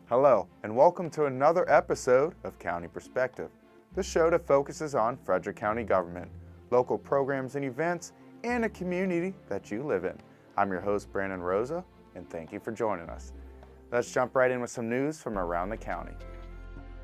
Hello, and welcome to another episode of County Perspective, the show that focuses on Frederick County government, local programs and events, and a community that you live in. I'm your host, Brandon Rosa, and thank you for joining us. Let's jump right in with some news from around the county.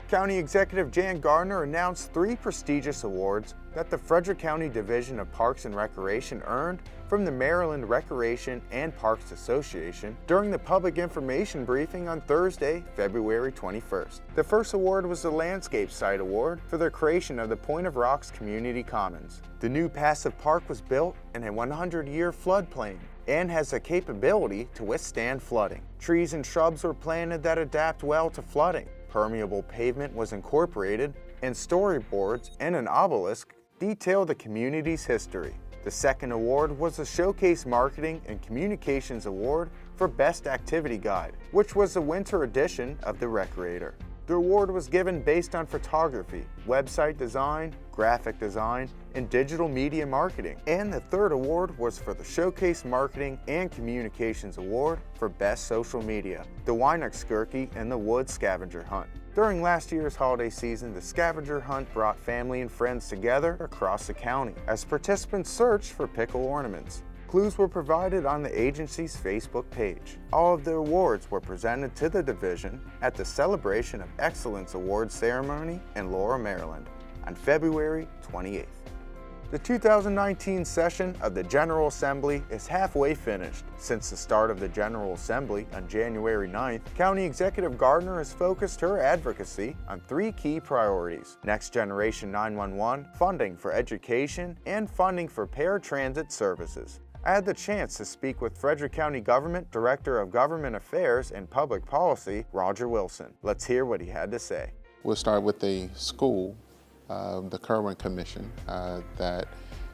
County Executive Jan Gardner announced 3 prestigious awards that the Frederick County Division of Parks and Recreation earned from the Maryland Recreation and Parks Association during the public information briefing on Thursday, February 21st. The first award was the Landscape Site Award for the creation of the Point of Rocks Community Commons. The new passive park was built in a 100-year floodplain and has the capability to withstand flooding. Trees and shrubs were planted that adapt well to flooding. Permeable pavement was incorporated, and storyboards and an obelisk detail the community's history. The second award was the Showcase Marketing and Communications Award for Best Activity Guide, which was the winter edition of the Recreator. The award was given based on photography, website design, graphic design, and digital media marketing. And the third award was for the Showcase Marketing and Communications Award for Best Social Media, the Weinexkirche and the Wood Scavenger Hunt. During last year's holiday season, the scavenger hunt brought family and friends together across the county as participants searched for pickle ornaments. Clues were provided on the agency's Facebook page. All of the awards were presented to the division at the Celebration of Excellence Awards ceremony in Laurel, Maryland on February 28th. The 2019 session of the General Assembly is halfway finished. Since the start of the General Assembly on January 9th, County Executive Gardner has focused her advocacy on 3 key priorities: Next Generation 911, funding for education, and funding for paratransit services. I had the chance to speak with Frederick County Government Director of Government Affairs and Public Policy, Roger Wilson. Let's hear what he had to say. We'll start with the school. The Kerwin Commission that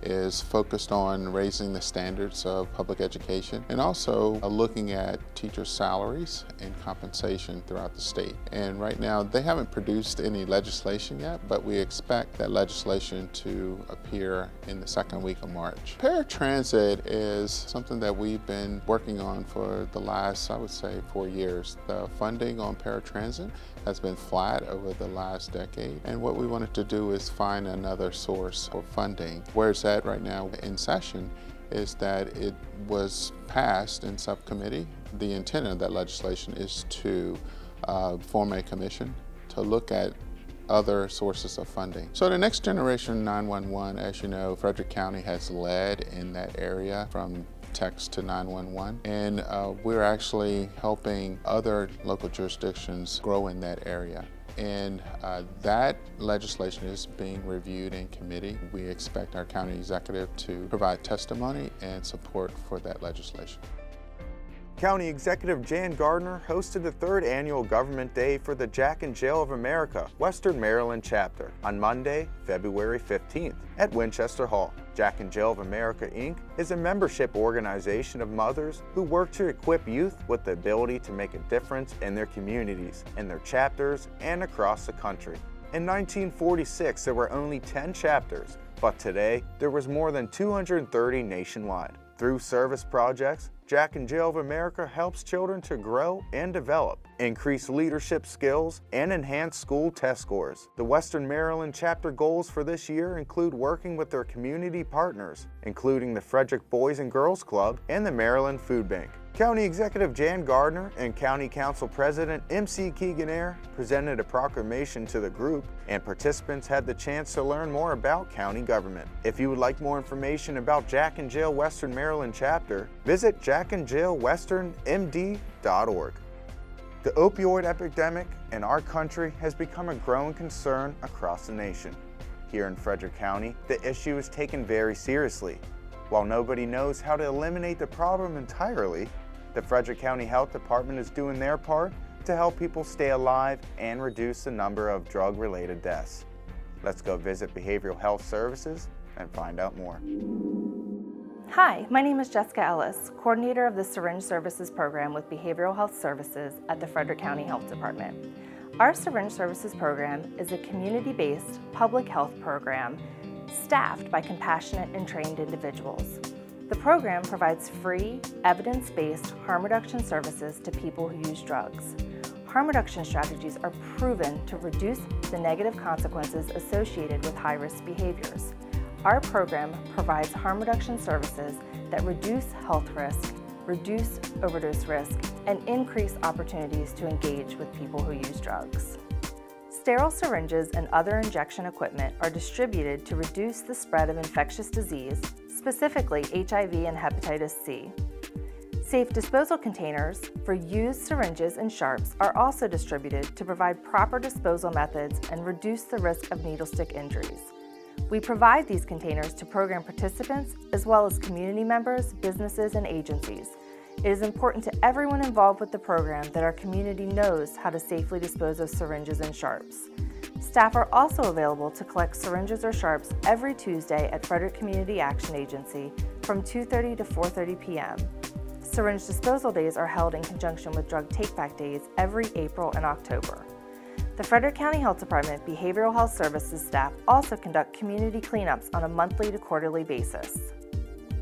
is focused on raising the standards of public education and also looking at teacher salaries and compensation throughout the state. And right now they haven't produced any legislation yet, but we expect that legislation to appear in the second week of March. Paratransit is something that we've been working on for the last, I would say, 4 years. The funding on paratransit has been flat over the last decade, and what we wanted to do is find another source for funding. Where it's at right now in session is that it was passed in subcommittee. The intent of that legislation is to form a commission to look at other sources of funding. So the Next Generation 911, as you know, Frederick County has led in that area from text to 911, and we're actually helping other local jurisdictions grow in that area. And that legislation is being reviewed in committee. We expect our county executive to provide testimony and support for that legislation. County Executive Jan Gardner hosted the 3rd Annual Government Day for the Jack and Jill of America Western Maryland Chapter on Monday, February 15th at Winchester Hall. Jack and Jill of America, Inc. is a membership organization of mothers who work to equip youth with the ability to make a difference in their communities, in their chapters, and across the country. In 1946, there were only 10 chapters, but today there was more than 230 nationwide. Through service projects, Jack and Jill of America helps children to grow and develop, increase leadership skills, and enhance school test scores. The Western Maryland chapter goals for this year include working with their community partners, including the Frederick Boys and Girls Club and the Maryland Food Bank. County Executive Jan Gardner and County Council President M.C. Keegan-Air presented a proclamation to the group, and participants had the chance to learn more about county government. If you would like more information about Jack and Jill Western Maryland chapter, visit jackandjillwesternmd.org. The opioid epidemic in our country has become a growing concern across the nation. Here in Frederick County, the issue is taken very seriously. While nobody knows how to eliminate the problem entirely, the Frederick County Health Department is doing their part to help people stay alive and reduce the number of drug-related deaths. Let's go visit Behavioral Health Services and find out more. Hi, my name is Jessica Ellis, coordinator of the Syringe Services program with Behavioral Health Services at the Frederick County Health Department. Our Syringe Services program is a community-based public health program staffed by compassionate and trained individuals. The program provides free, evidence-based harm reduction services to people who use drugs. harm reduction strategies are proven to reduce the negative consequences associated with high-risk behaviors. Our program provides harm reduction services that reduce health risk, reduce overdose risk, and increase opportunities to engage with people who use drugs. Sterile syringes and other injection equipment are distributed to reduce the spread of infectious disease, specifically HIV and hepatitis C. Safe disposal containers for used syringes and sharps are also distributed to provide proper disposal methods and reduce the risk of needle stick injuries. We provide these containers to program participants as well as community members, businesses, and agencies. It is important to everyone involved with the program that our community knows how to safely dispose of syringes and sharps. Staff are also available to collect syringes or sharps every Tuesday at Frederick Community Action Agency from 2:30 to 4:30 p.m. Syringe disposal days are held in conjunction with drug take-back days every April and October. The Frederick County Health Department Behavioral Health Services staff also conduct community cleanups on a monthly to quarterly basis.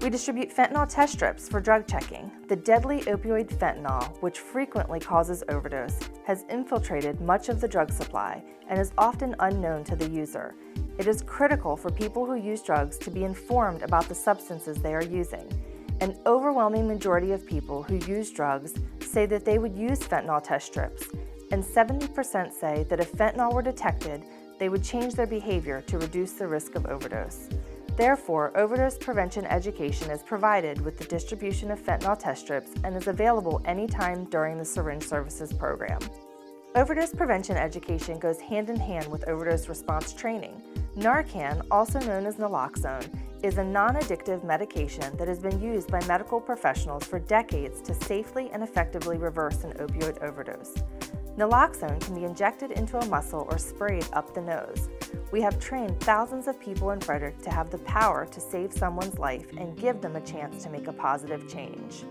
We distribute fentanyl test strips for drug checking. The deadly opioid fentanyl, which frequently causes overdose, has infiltrated much of the drug supply and is often unknown to the user. It is critical for people who use drugs to be informed about the substances they are using. An overwhelming majority of people who use drugs say that they would use fentanyl test strips, and 70% say that if fentanyl were detected, they would change their behavior to reduce the risk of overdose. Therefore, overdose prevention education is provided with the distribution of fentanyl test strips and is available anytime during the Syringe Services program. Overdose prevention education goes hand in hand with overdose response training. Narcan, also known as naloxone, is a non-addictive medication that has been used by medical professionals for decades to safely and effectively reverse an opioid overdose. Naloxone can be injected into a muscle or sprayed up the nose. We have trained thousands of people in Frederick to have the power to save someone's life and give them a chance to make a positive change.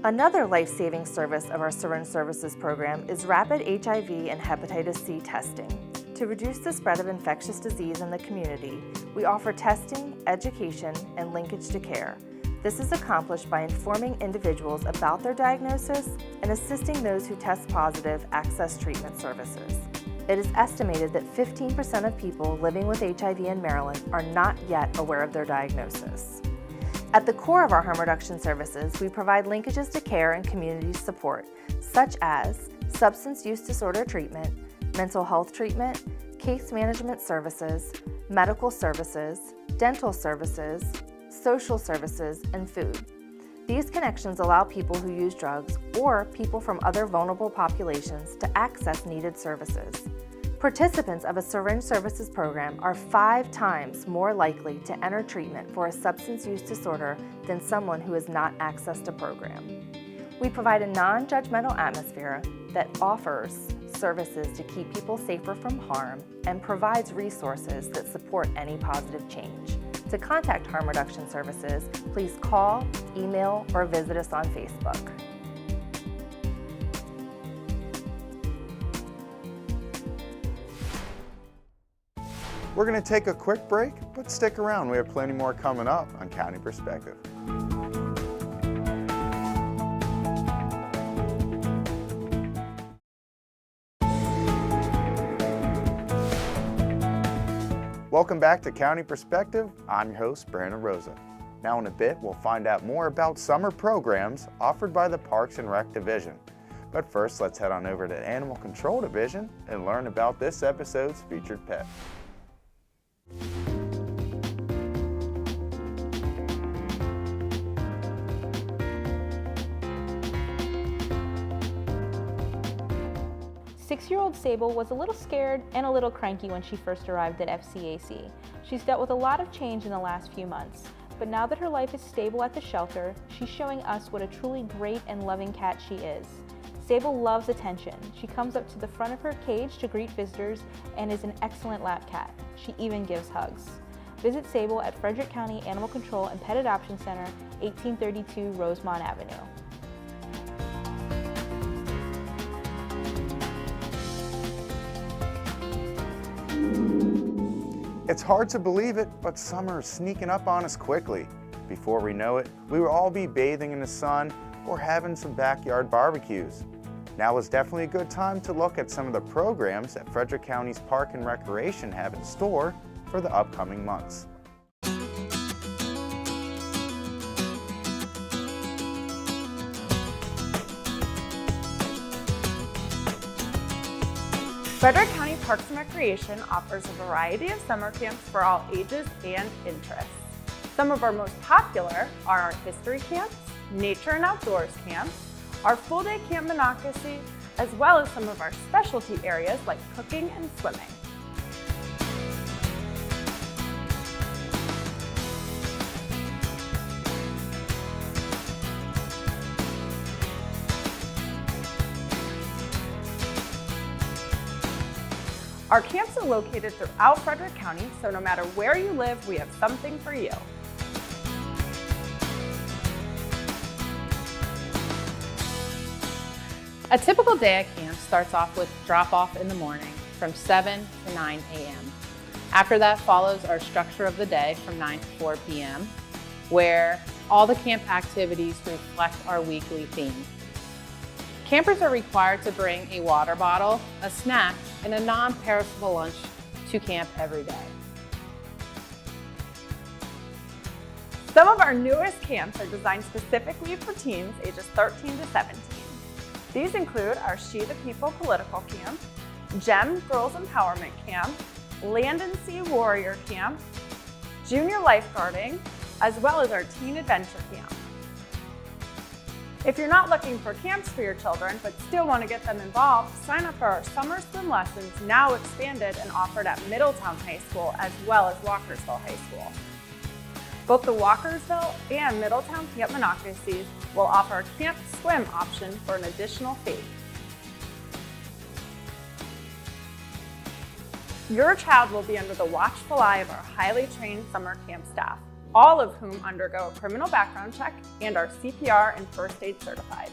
Another life-saving service of our Syringe Services program is rapid HIV and hepatitis C testing. To reduce the spread of infectious disease in the community, we offer testing, education, and linkage to care. This is accomplished by informing individuals about their diagnosis and assisting those who test positive access treatment services. It is estimated that 15% of people living with HIV in Maryland are not yet aware of their diagnosis. At the core of our harm reduction services, we provide linkages to care and community support, such as substance use disorder treatment, mental health treatment, case management services, medical services, dental services, social services, and food. These connections allow people who use drugs or people from other vulnerable populations to access needed services. Participants of a Syringe Services program are 5 times more likely to enter treatment for a substance use disorder than someone who has not accessed a program. We provide a non-judgmental atmosphere that offers services to keep people safer from harm and provides resources that support any positive change. To contact Harm Reduction Services, please call, email, or visit us on Facebook. We're going to take a quick break, but stick around. We have plenty more coming up on County Perspective. Welcome back to County Perspective. I'm your host, Brandon Rosa. Now in a bit, we'll find out more about summer programs offered by the Parks and Rec Division. But first, let's head on over to the Animal Control Division and learn about this episode's featured pet. Six-year-old Sable was a little scared and a little cranky when she first arrived at FCAC. She's dealt with a lot of change in the last few months, but now that her life is stable at the shelter, she's showing us what a truly great and loving cat she is. Sable loves attention. She comes up to the front of her cage to greet visitors and is an excellent lap cat. She even gives hugs. Visit Sable at Frederick County Animal Control and Pet Adoption Center, 1832 Rosemont Avenue. It's hard to believe it, but summer is sneaking up on us quickly. Before we know it, we will all be bathing in the sun or having some backyard barbecues. Now is definitely a good time to look at some of the programs that Frederick County's Park and Recreation have in store for the upcoming months. Frederick County Parks and Recreation offers a variety of summer camps for all ages and interests. Some of our most popular are our history camps, nature and outdoors camps, our full-day Camp Monocacy, as well as some of our specialty areas like cooking and swimming. Our camps are located throughout Frederick County, so no matter where you live, we have something for you. A typical day at camp starts off with drop-off in the morning from 7 to 9 a.m. After that follows our structure of the day from 9 to 4 p.m., where all the camp activities reflect our weekly theme. Campers are required to bring a water bottle, a snack, and a non-perishable lunch to camp every day. Some of our newest camps are designed specifically for teens ages 13 to 17. These include our She the People Political Camp, GEM Girls Empowerment Camp, Land and Sea Warrior Camp, Junior Lifeguarding, as well as our Teen Adventure Camp. If you're not looking for camps for your children but still want to get them involved, sign up for our summer swim lessons, now expanded and offered at Middletown High School as well as Walkersville High School. Both the Walkersville and Middletown Camp Monocacies will offer a camp swim option for an additional fee. Your child will be under the watchful eye of our highly trained summer camp staff, all of whom undergo a criminal background check and are CPR and first aid certified.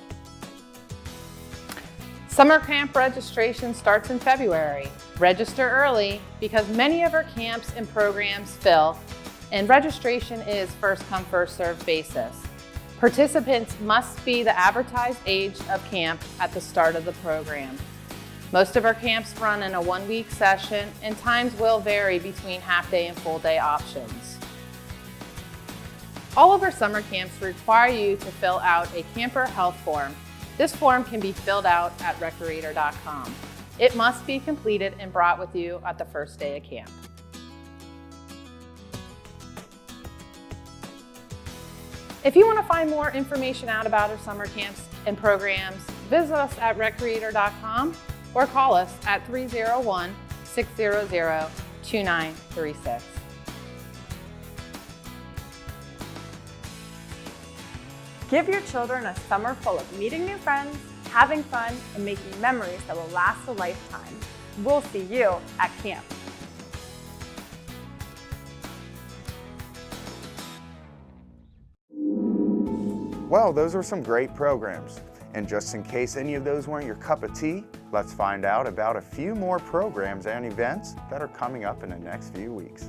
Summer camp registration starts in February. Register early because many of our camps and programs fill, and registration is first come, first served basis. Participants must be the advertised age of camp at the start of the program. Most of our camps run in a 1-week session, and times will vary between half-day and full-day options. All of our summer camps require you to fill out a camper health form. This form can be filled out at recreator.com. It must be completed and brought with you at the first day of camp. If you want to find more information out about our summer camps and programs, visit us at recreator.com or call us at 301-600-2936. Give your children a summer full of meeting new friends, having fun, and making memories that will last a lifetime. We'll see you at camp. Well, those were some great programs. And just in case any of those weren't your cup of tea, let's find out about a few more programs and events that are coming up in the next few weeks.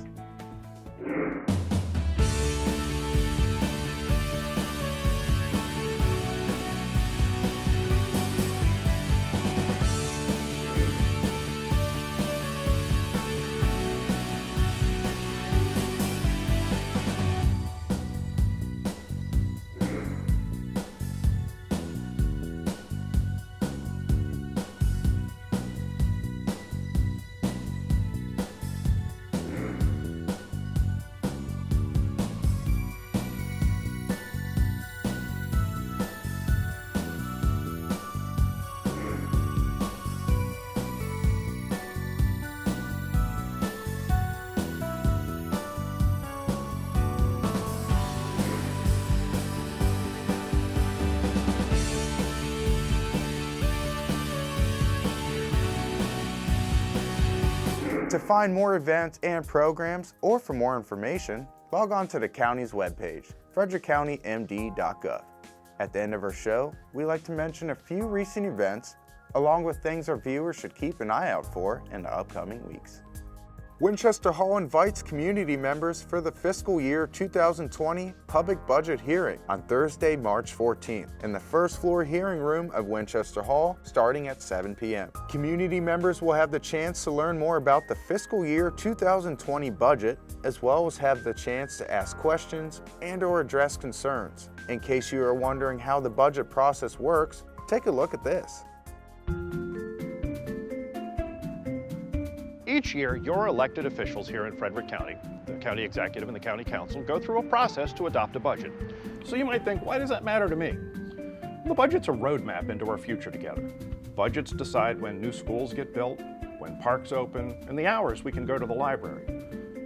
To find more events and programs, or for more information, log on to the county's webpage, frederickcountymd.gov. At the end of our show, we like to mention a few recent events, along with things our viewers should keep an eye out for in the upcoming weeks. Winchester Hall invites community members for the fiscal year 2020 public budget hearing on Thursday, March 14th in the first floor hearing room of Winchester Hall starting at 7 p.m. Community members will have the chance to learn more about the fiscal year 2020 budget, as well as have the chance to ask questions and/or address concerns. In case you are wondering how the budget process works, take a look at this. Each year, your elected officials here in Frederick County, the county executive and the county council, go through a process to adopt a budget. So you might think, why does that matter to me? The budget's a roadmap into our future together. Budgets decide when new schools get built, when parks open, and the hours we can go to the library.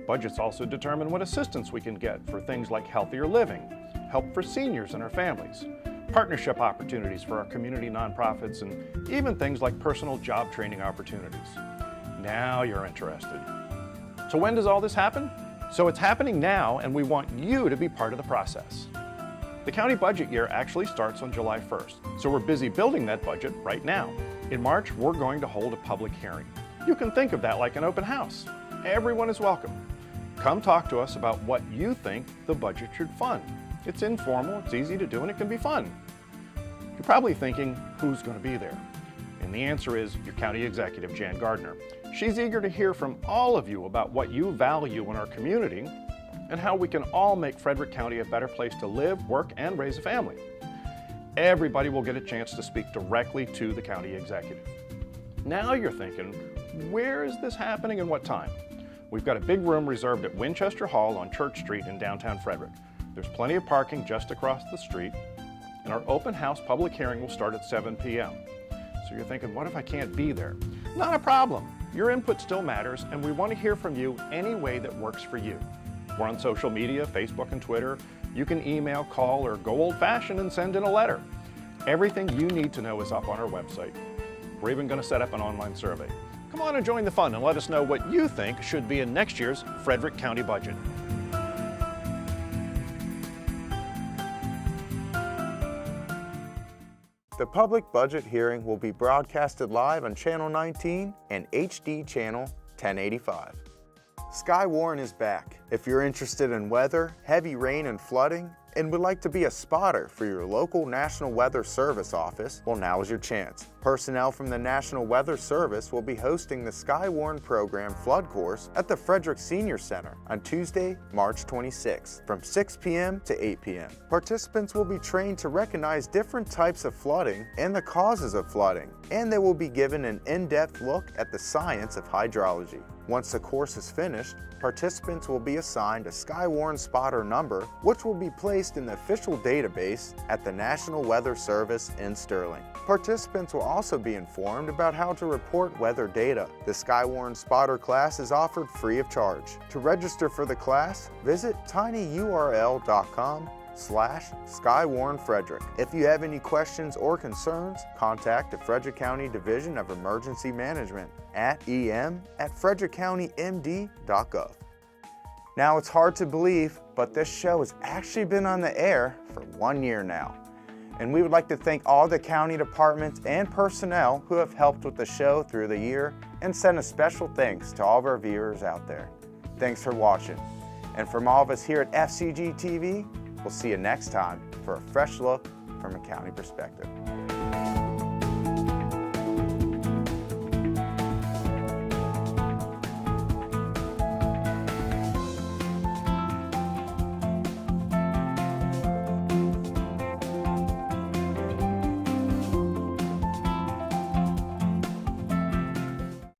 Budgets also determine what assistance we can get for things like healthier living, help for seniors and our families, partnership opportunities for our community nonprofits, and even things like personal job training opportunities. Now you're interested. So when does all this happen? So it's happening now, and we want you to be part of the process. The county budget year actually starts on July 1st, so we're busy building that budget right now. In March, we're going to hold a public hearing. You can think of that like an open house. Everyone is welcome. Come talk to us about what you think the budget should fund. It's informal, it's easy to do, and it can be fun. You're probably thinking, who's going to be there? And the answer is your county executive, Jan Gardner. She's eager to hear from all of you about what you value in our community and how we can all make Frederick County a better place to live, work, and raise a family. Everybody will get a chance to speak directly to the county executive. Now you're thinking, where is this happening and what time? We've got a big room reserved at Winchester Hall on Church Street in downtown Frederick. There's plenty of parking just across the street, and our open house public hearing will start at 7 p.m. So you're thinking, what if I can't be there? Not a problem. Your input still matters, and we want to hear from you any way that works for you. We're on social media, Facebook and Twitter. You can email, call, or go old-fashioned and send in a letter. Everything you need to know is up on our website. We're even going to set up an online survey. Come on and join the fun and let us know what you think should be in next year's Frederick County budget. The public budget hearing will be broadcasted live on Channel 19 and HD Channel 1085. Skywarn is back. If you're interested in weather, heavy rain and flooding, and would like to be a spotter for your local National Weather Service office, well, now is your chance. Personnel from the National Weather Service will be hosting the Skywarn Program Flood Course at the Frederick Senior Center on Tuesday, March 26th from 6 p.m. to 8 p.m. Participants will be trained to recognize different types of flooding and the causes of flooding, and they will be given an in-depth look at the science of hydrology. Once the course is finished, participants will be assigned a Skywarn spotter number, which will be placed in the official database at the National Weather Service in Sterling. Participants will also be informed about how to report weather data. The Skywarn spotter class is offered free of charge. To register for the class, visit tinyurl.com/SkywarnFrederick. If you have any questions or concerns, contact the Frederick County Division of Emergency Management at em@frederickcountymd.gov. Now, it's hard to believe, but this show has actually been on the air for 1 year now. And we would like to thank all the county departments and personnel who have helped with the show through the year, and send a special thanks to all of our viewers out there. Thanks for watching. And from all of us here at FCG-TV, we'll see you next time for a fresh look from a county perspective.